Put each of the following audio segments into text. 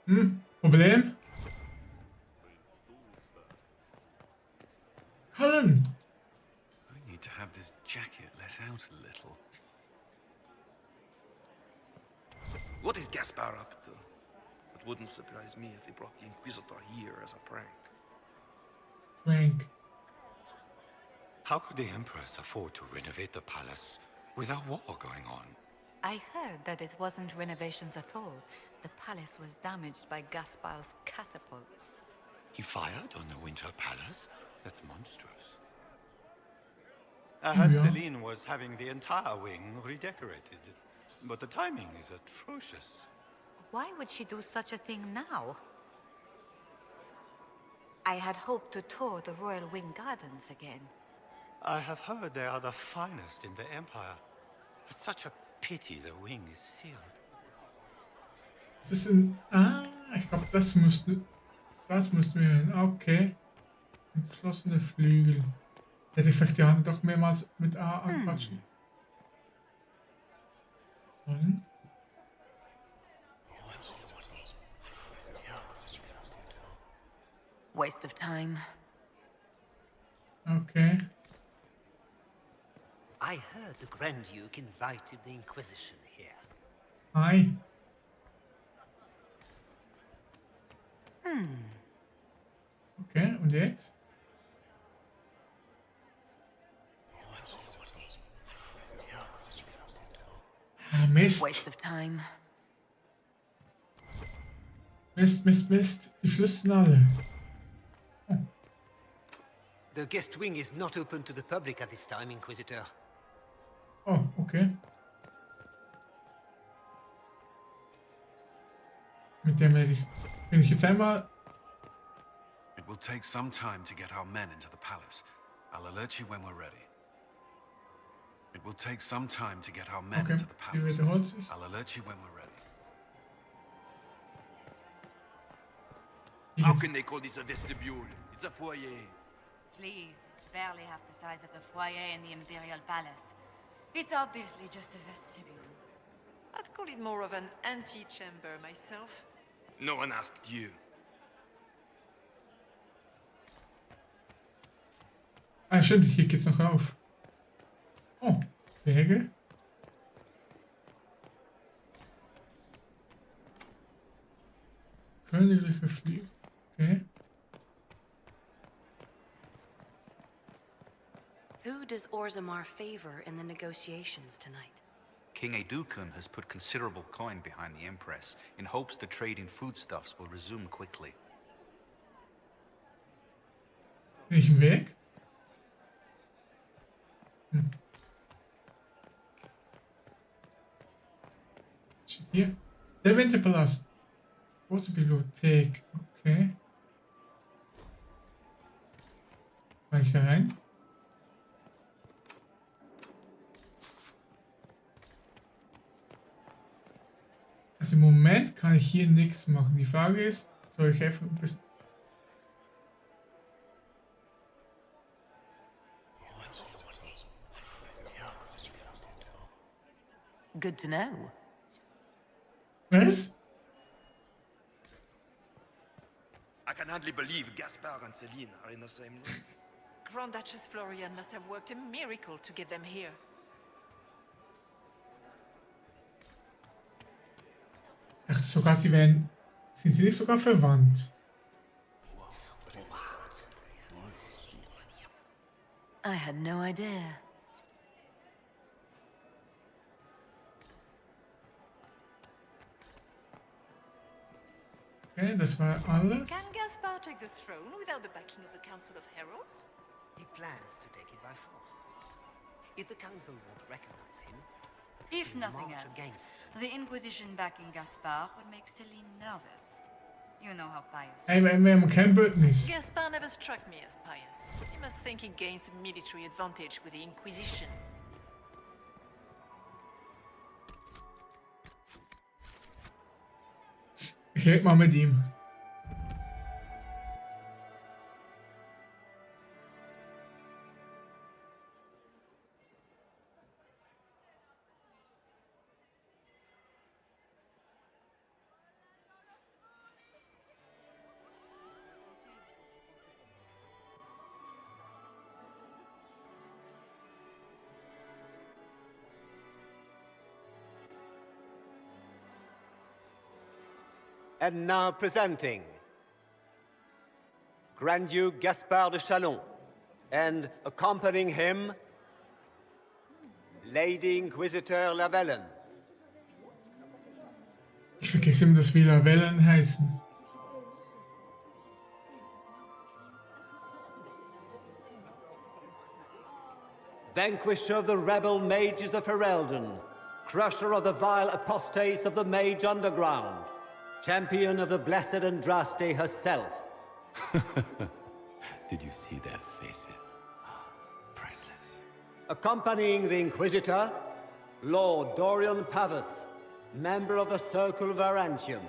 Problem? Colin! I need to have this jacket let out a little. What is Gaspar up to? It wouldn't surprise me if he brought the Inquisitor here as a prank. Frank. How could the Empress afford to renovate the palace with a war going on? I heard that it wasn't renovations at all. The palace was damaged by Gaspar's catapults. He fired on the Winter Palace? That's monstrous. I heard Yeah. Celine was having the entire wing redecorated, but the timing is atrocious. Why would she do such a thing now? I had hoped to tour the Royal Wing Gardens again. I have heard they are the finest in the Empire. It's such a pity the wing is sealed. Es ist ein... Ah, ich glaube, das müssten wir hin. Okay. Geschlossene Flügel. Hätte ich vielleicht die Hand doch mehrmals mit A anquatschen. Und? Waste of time. Okay. I heard the Grand Duke invited the Inquisition here. Hi. Okay, und jetzt? Ah, Mist. Waste of time. Mist. Die flüstern alle. The guest wing is not open to the public at this time, Inquisitor. Oh, okay. Mit dem werde bin ich jetzt einmal... It will take some time to get our men into the palace. I'll alert you when we're ready. It will take some time to get our men Okay, into the die palace. wiederholt sich. I'll alert you when we're ready. How Jetzt, can they call this a vestibule? It's a foyer. Please, it's barely half the size of the foyer in the Imperial Palace. It's obviously just a vestibule. I'd call it more of an antechamber myself. No one asked you. ah, stimmt, hier geht's noch rauf. Oh, Wege. Königliche Flügel. Okay. Who does Orzammar favor in the negotiations tonight? King Edukum has put considerable coin behind the Empress in hopes the trade in foodstuffs will resume quickly. Welchen Weg? Steht hier? Der Winterpalast. Große Bibliothek. Okay. Kann ich da rein? Also im Moment kann ich hier nichts machen. Die Frage ist, soll ich einfach ein bisschen... Good to know. Was? I can hardly believe Gaspar and Celine are in the same room. Grand Duchess Florian must have worked a miracle to get them here. Ich dachte sogar, sie wären... Sind sie nicht sogar verwandt? I had no idea. Okay, das war alles. Can Gaspar take the throne without the backing of the Council of Heralds? He plans to take it by force. If the Council won't recognize him, If he'll nothing march else, against the Inquisition backing Gaspar would make Celine nervous. You know how pious. Ey, wir haben kein Bündnis. Gaspar never struck me as pious. He must think he gains a military advantage with the Inquisition. Ich red mal mit ihm. And now presenting Grand Duke Gaspard de Chalon, and accompanying him, Lady Inquisitor Lavellen. Ich vergesse immer, dass wir Lavellen heißen. Vanquisher of the rebel mages of Ferelden, crusher of the vile apostates of the mage underground, champion of the blessed Andraste herself. Did you see their faces? Priceless. Accompanying the Inquisitor, Lord Dorian Pavus, member of the Circle Varantium,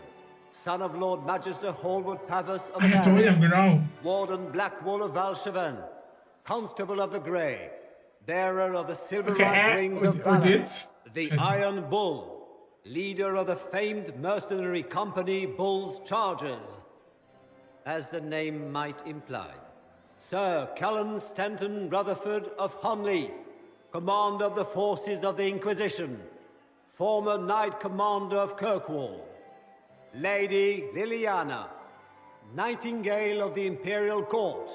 son of Lord Magister Hallwood Pavus of Ja, Dorian, genau. Warden Blackwall of Valcheven, Constable of the Grey, bearer of the Silver Okay, Rings of und Valor, jetzt? the Scheiße. Iron Bull, leader of the famed mercenary company Bull's Chargers. As the name might imply, Sir Callan Stanton Rutherford of Honleaf, commander of the forces of the Inquisition, former Knight Commander of Kirkwall, Lady Liliana, Nightingale of the Imperial Court,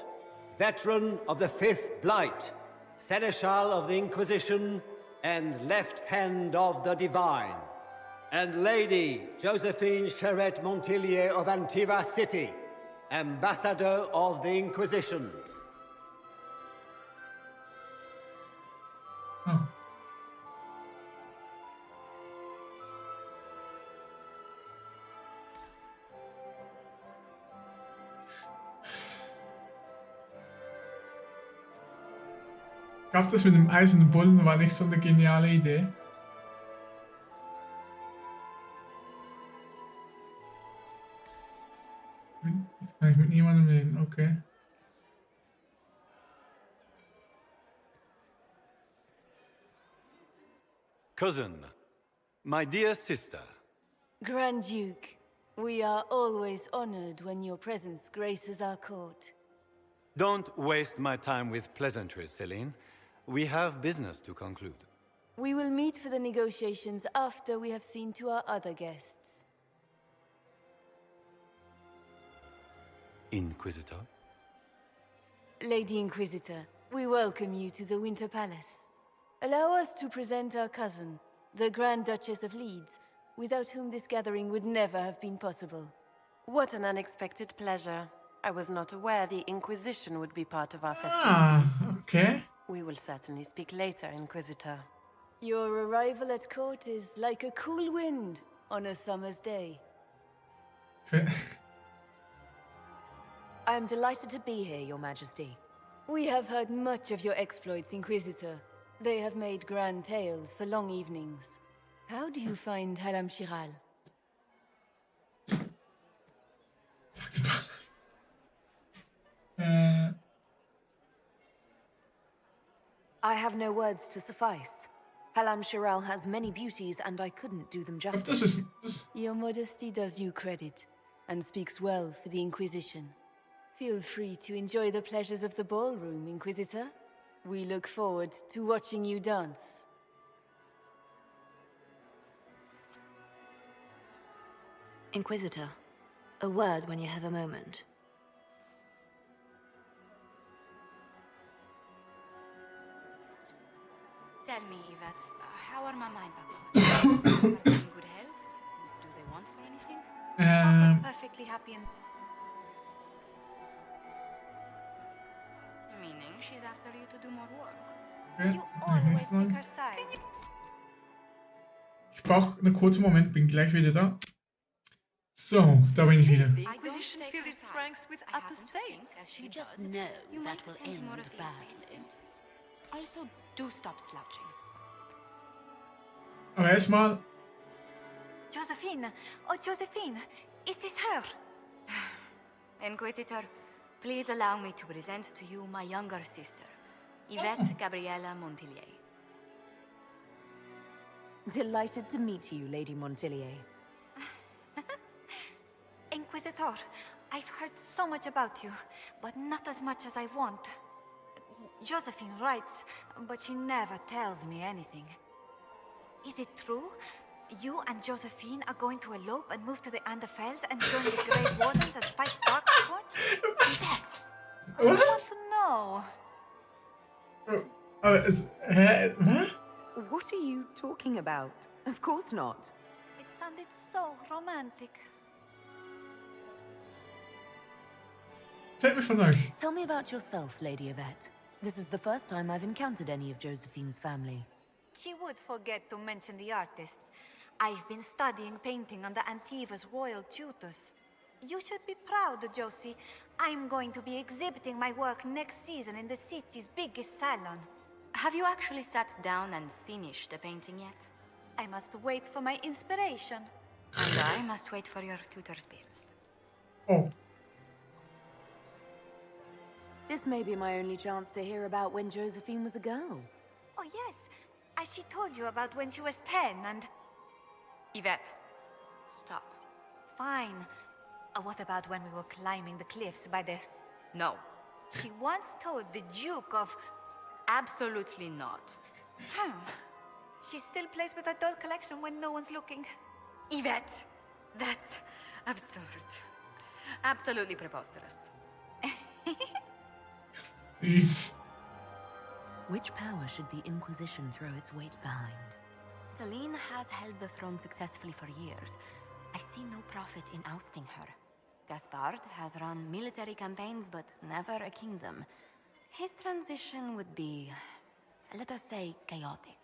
veteran of the Fifth Blight, Seneschal of the Inquisition, and Left Hand of the Divine, and Lady Josephine Charette Montillier of Antiva City, Ambassador of the Inquisition. Oh. Ich glaube, das mit dem eisernen Bullen war nicht so eine geniale Idee. Jetzt kann ich mit niemandem reden, okay. Cousin, my dear sister. Grand Duke, we are always honored when your presence graces our court. Don't waste my time with pleasantries, Celine. We have business to conclude. We will meet for the negotiations after we have seen to our other guests. Inquisitor? Lady Inquisitor, we welcome you to the Winter Palace. Allow us to present our cousin, the Grand Duchess of Leeds, without whom this gathering would never have been possible. What an unexpected pleasure. I was not aware the Inquisition would be part of our Ah, festivities. okay. We will certainly speak later, Inquisitor. Your arrival at court is like a cool wind on a summer's day. Okay. I am delighted to be here, Your Majesty. We have heard much of your exploits, Inquisitor. They have made grand tales for long evenings. How do you find Halam Shiral? I have no words to suffice. Halam Shiral has many beauties, and I couldn't do them justice. Your modesty does you credit, and speaks well for the Inquisition. Feel free to enjoy the pleasures of the ballroom, Inquisitor. We look forward to watching you dance. Inquisitor, a word when you have a moment. Tell me, Yvette, how are Mama and Papa? Are they in good health? Do they want for anything? Papa's perfectly happy and... Meaning she's after you to do more work. Okay. You always pick her side. Ich brauche einen kurzen Moment, bin gleich wieder da. So, da bin ich wieder. The Inquisition filled its ranks with apostates. You just know that will end badly. Also, do stop slouching. Aber erstmal. Josephine! Oh, Josephine! Is this her? Inquisitor, please allow me to present to you my younger sister, Yvette Gabriella Montillier. Delighted to meet you, Lady Montillier. Inquisitor, I've heard so much about you, but not as much as I want. Josephine writes, but she never tells me anything. Is it true? you and Josephine are going to elope and move to the Anderfels and join the Grey Wardens and fight Darkspawn? Yvette, I want to know. What? What are you talking about? Of course not. It sounded so romantic. Zeg me van euch. Tell me about yourself, Lady Yvette. This is the first time I've encountered any of Josephine's family. She would forget to mention the artists. I've been studying painting under Antiva's royal tutors. You should be proud, Josie. I'm going to be exhibiting my work next season in the city's biggest salon. Have you actually sat down and finished the painting yet? I must wait for my inspiration. And I must wait for your tutor's bills. Oh. This may be my only chance to hear about when Josephine was a girl. Oh yes, as she told you about when she was 10 and... Yvette, stop. Fine. What about when we were climbing the cliffs by the... No. She once told the Duke of... Absolutely not. She still plays with her doll collection when no one's looking. Yvette, that's absurd. Absolutely preposterous. Jeez. Which power should the Inquisition throw its weight behind? Celine has held the throne successfully for years. I see no profit in ousting her. Gaspard has run military campaigns, but never a kingdom. His transition would be, let us say, chaotic.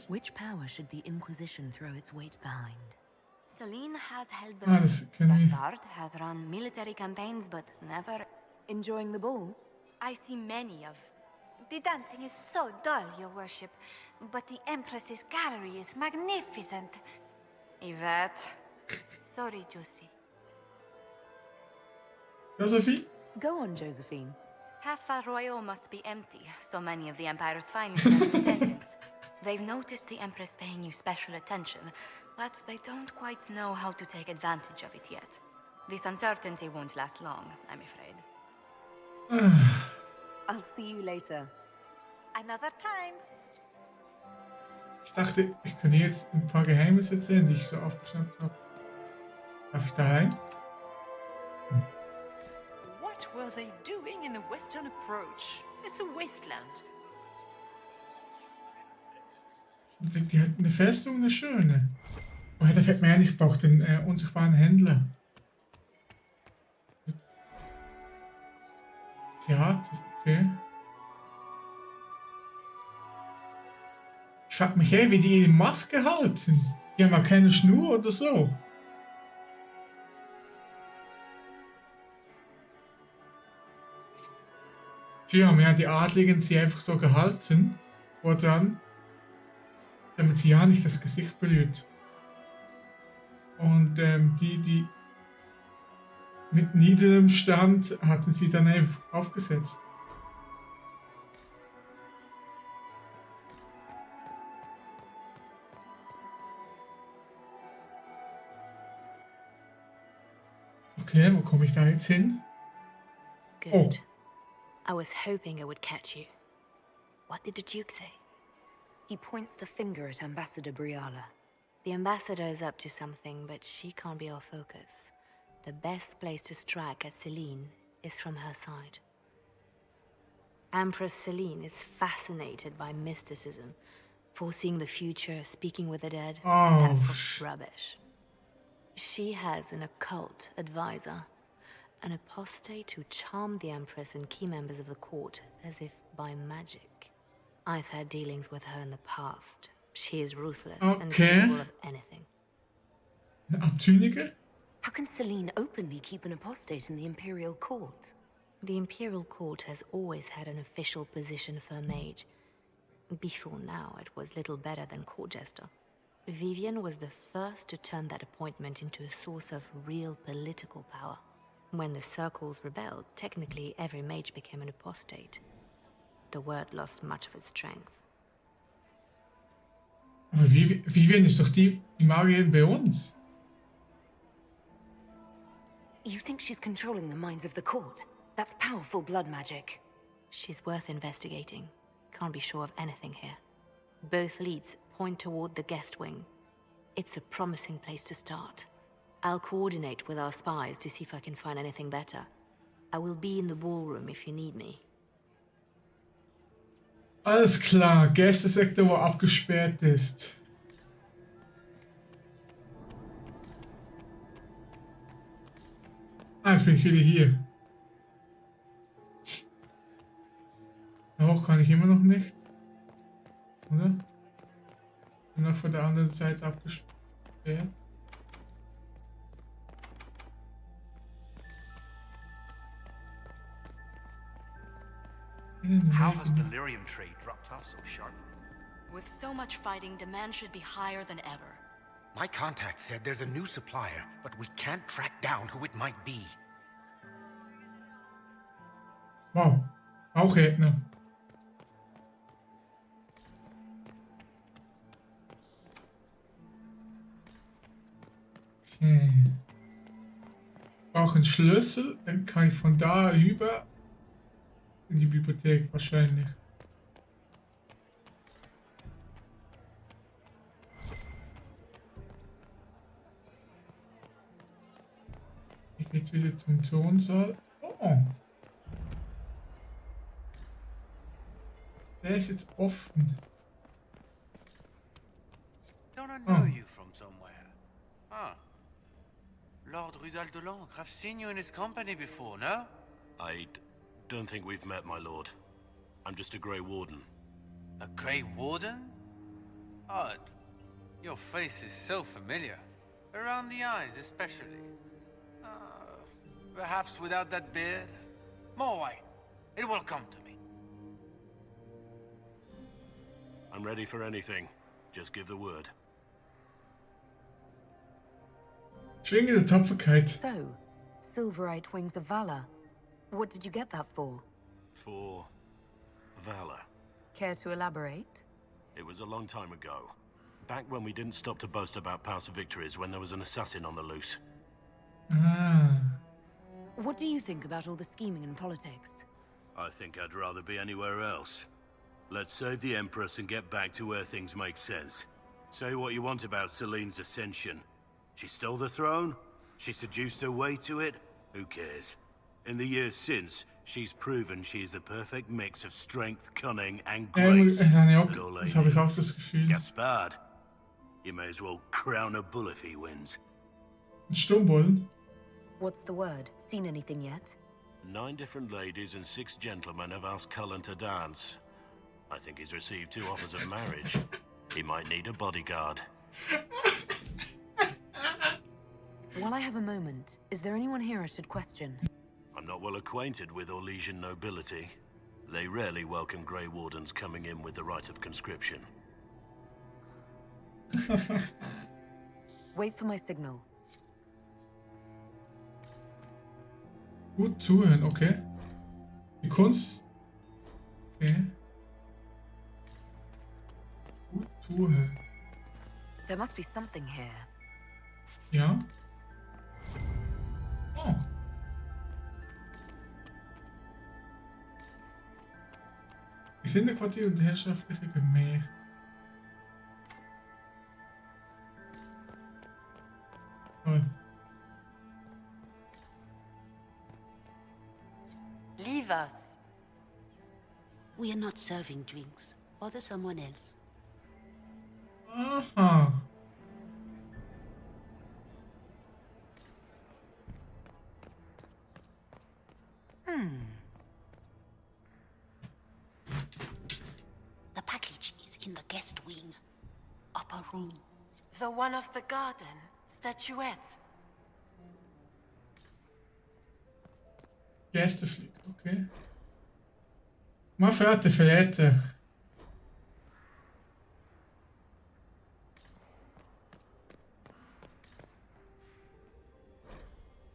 Which power should the Inquisition throw its weight behind? Celine has held the... Gaspard has run military campaigns, but never... Enjoying the ball? I see many of... The dancing is so dull, your worship. But the Empress's gallery is magnificent. Yvette. Sorry, Josie. Josephine? Go on, Josephine. Half Royal must be empty. So many of the Empire's finest are in attendance. They've noticed the Empress paying you special attention, but they don't quite know how to take advantage of it yet. This uncertainty won't last long, I'm afraid. I'll see you later. Another time. Ich dachte, ich könnte jetzt ein paar Geheimnisse erzählen, die ich so aufgeschnappt habe. Darf ich da rein? What were they doing in the western approach? It's a wasteland. Die hat eine Festung, eine schöne. Oh, da fällt mir ein, ich brauche den unsichtbaren Händler. Theater, okay. Ich frage mich, wie die ihre Maske halten. Die haben ja keine Schnur oder so. Früher haben ja die Adligen sie einfach so gehalten, voran, damit sie ja nicht das Gesicht berührt. Und die mit niederem Stand hatten sie dann einfach aufgesetzt. Okay, wo komme ich da jetzt hin? Good. Oh. I was hoping I would catch you. What did the Duke say? He points the finger at Ambassador Briala. The ambassador is up to something, but she can't be our focus. The best place to strike at Celine is from her side. Empress Celine is fascinated by mysticism, foreseeing the future, speaking with the dead. Oh, that sort of rubbish. She has an occult advisor, an apostate who charmed the Empress and key members of the court as if by magic. I've had dealings with her in the past. She is ruthless and capable of anything. Eine Abtrünnige? How can Celine openly keep an apostate in the Imperial Court? The Imperial Court has always had an official position for a mage. Before now, it was little better than court jester. Vivian was the first to turn that appointment into a source of real political power. When the circles rebelled, technically every mage became an apostate. The word lost much of its strength. Aber Vivian ist doch die Magierin bei uns. You think she's controlling the minds of the court? That's powerful blood magic. She's worth investigating. Can't be sure of anything here. Both leads point toward the guest wing. It's a promising place to start. I'll coordinate with our spies to see if I can find anything better. I will be in the ballroom if you need me. Alles klar, Gästesektor, wo abgesperrt ist. Ah, jetzt bin ich wieder hier. Da hoch kann ich immer noch nicht. Oder? Bin noch von der anderen Seite abgesperrt. How has the lyrium trade dropped off so sharply? With so much fighting, demand should be higher than ever. My contact said there's a new supplier, but we can't track down who it might be. Wow, auch Redner. Okay. Ich brauche einen Schlüssel, dann kann ich von da über in die Bibliothek wahrscheinlich. Hier geht's wieder zum Thronsaal. Oh! Der ist jetzt offen. Don't I know you from somewhere? Ah. Lord Rudal de Langres, I've seen you in his company before, no? I don't think we've met, my lord. I'm just a Grey Warden. A Grey Warden? Odd. Your face is so familiar. Around the eyes, especially. Perhaps without that beard? More wine. It will come to me. I'm ready for anything. Just give the word. Schwinge der Tapferkeit. So, Silverite Wings of Valor. What did you get that for? For valor. Care to elaborate? It was a long time ago. Back when we didn't stop to boast about past victories when there was an assassin on the loose. Ah. What do you think about all the scheming and politics? I think I'd rather be anywhere else. Let's save the Empress and get back to where things make sense. Say what you want about Celine's ascension. She stole the throne? She seduced her way to it? Who cares? In the years since, she's proven she's the perfect mix of strength, cunning, and grace. Das habe ich auch das Gefühl. Gaspard, you may as well crown a bull if he wins. Stummbullen? What's the word? Seen anything yet? 9 different ladies and 6 gentlemen have asked Cullen to dance. I think he's received 2 offers of marriage. He might need a bodyguard. While I have a moment, is there anyone here I should question? I'm not well acquainted with Orlesian nobility. They rarely welcome Grey Wardens coming in with the right of conscription. Wait for my signal. Gut zuhören, okay. Die Kunst. Okay. Gut zuhören. There must be something here. Ja. Oh. Gesindequartier und herrschaftliche Gemächer. Toll. Leave us. We are not serving drinks. Bother someone else. Aha. The package is in the guest wing. Upper room. The one of the garden. Statuette. Gästeflieg, okay. Ma fate fretta.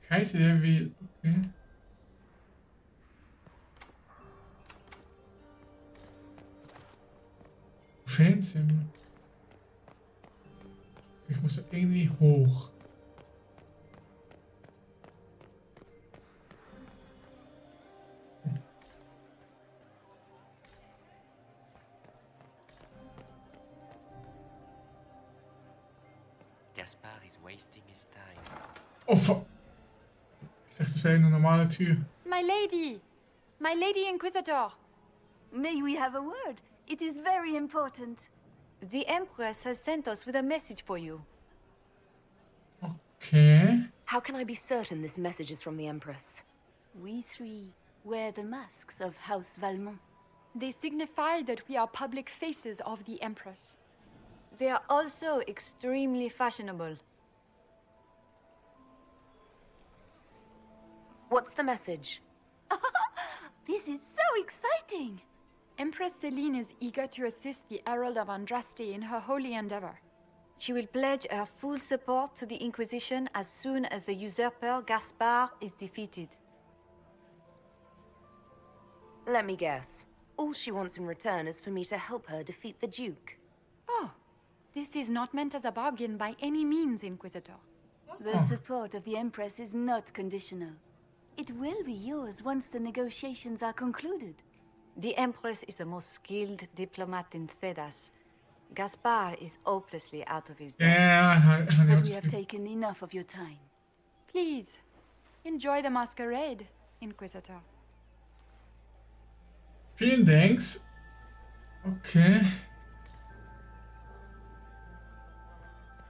Kaiser der will, okay. Fanzimmer. Ich muss irgendwie hoch. Gaspard is wasting his time. Oh, fuck. Ich dachte, das wäre eine normale Tür. My lady! My lady Inquisitor! May we have a word? It is very important. The Empress has sent us with a message for you. Okay. How can I be certain this message is from the Empress? We three wear the masks of House Valmont. They signify that we are public faces of the Empress. They are also extremely fashionable. What's the message? This is so exciting! Empress Celine is eager to assist the Herald of Andraste in her holy endeavor. She will pledge her full support to the Inquisition as soon as the usurper Gaspard is defeated. Let me guess. All she wants in return is for me to help her defeat the Duke. Oh, this is not meant as a bargain by any means, Inquisitor. The support of the Empress is not conditional. It will be yours once the negotiations are concluded. The Empress is the most skilled diplomat in Thedas. Gaspard is hopelessly out of his depth. But we have taken enough of your time. Please, enjoy the masquerade, Inquisitor. Vielen Danks. Okay.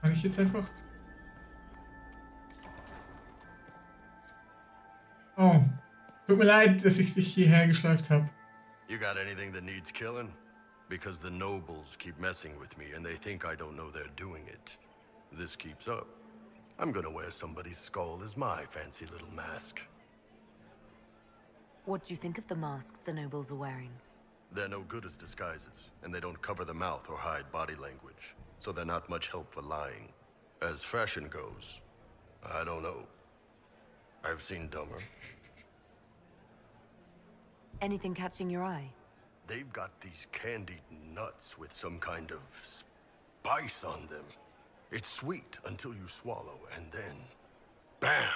Kann ich jetzt einfach... Oh. Tut mir leid, dass ich dich hierher geschleift habe. You got anything that needs killing? Because the nobles keep messing with me and they think I don't know they're doing it. This keeps up. I'm gonna wear somebody's skull as my fancy little mask. What do you think of the masks the nobles are wearing? They're no good as disguises, and they don't cover the mouth or hide body language, so they're not much help for lying. As fashion goes, I don't know. I've seen dumber. Anything catching your eye? They've got these candied nuts with some kind of spice on them. It's sweet until you swallow, and then... bam!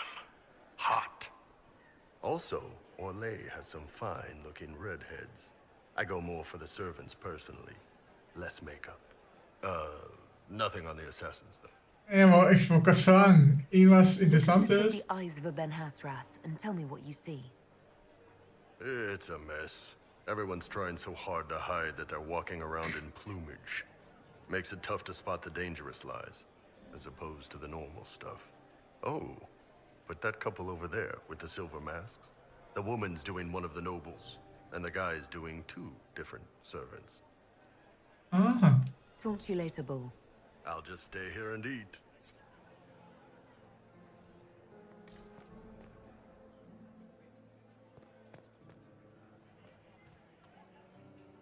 Hot! Also, Orlais has some fine-looking redheads. I go more for the servants personally. Less makeup. Nothing on the assassins, though. Ja, maar ich wollte gerade fragen. Irgendwas Interessantes? The eyes of a Ben Hasrath and tell me what you see. It's a mess. Everyone's trying so hard to hide that they're walking around in plumage. Makes it tough to spot the dangerous lies, as opposed to the normal stuff. Oh, but that couple over there with the silver masks? The woman's doing one of the nobles, and the guy's doing two different servants. Ah. Talk to you later, Bull. I'll just stay here and eat.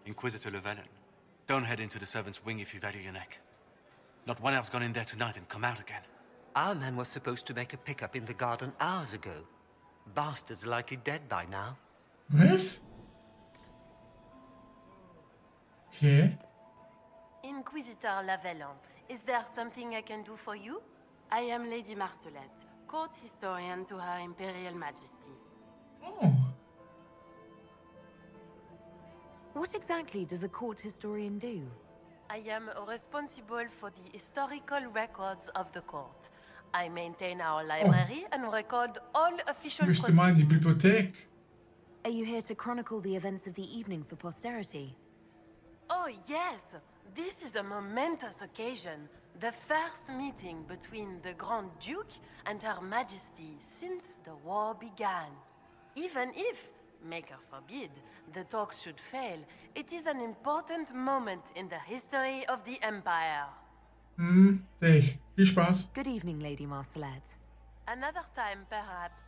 Inquisitor Llewellyn, don't head into the servants' wing if you value your neck. Not one else gone in there tonight and come out again. Our man was supposed to make a pickup in the garden hours ago. Bastard's likely dead by now. What? Okay. Inquisitor Llewellyn, is there something I can do for you? I am Lady Marcelette, court historian to Her Imperial Majesty. Oh. What exactly does a court historian do? I am responsible for the historical records of the court. I maintain our library and record all official Müsste mal in die Bibliothek. Are you here to chronicle the events of the evening for posterity? Oh yes, this is a momentous occasion. The first meeting between the Grand Duke and Her Majesty since the war began. Even if, Maker forbid, the talks should fail, it is an important moment in the history of the Empire. Sehe ich. Viel Spaß. Good evening, Lady Marcelette. Another time, perhaps.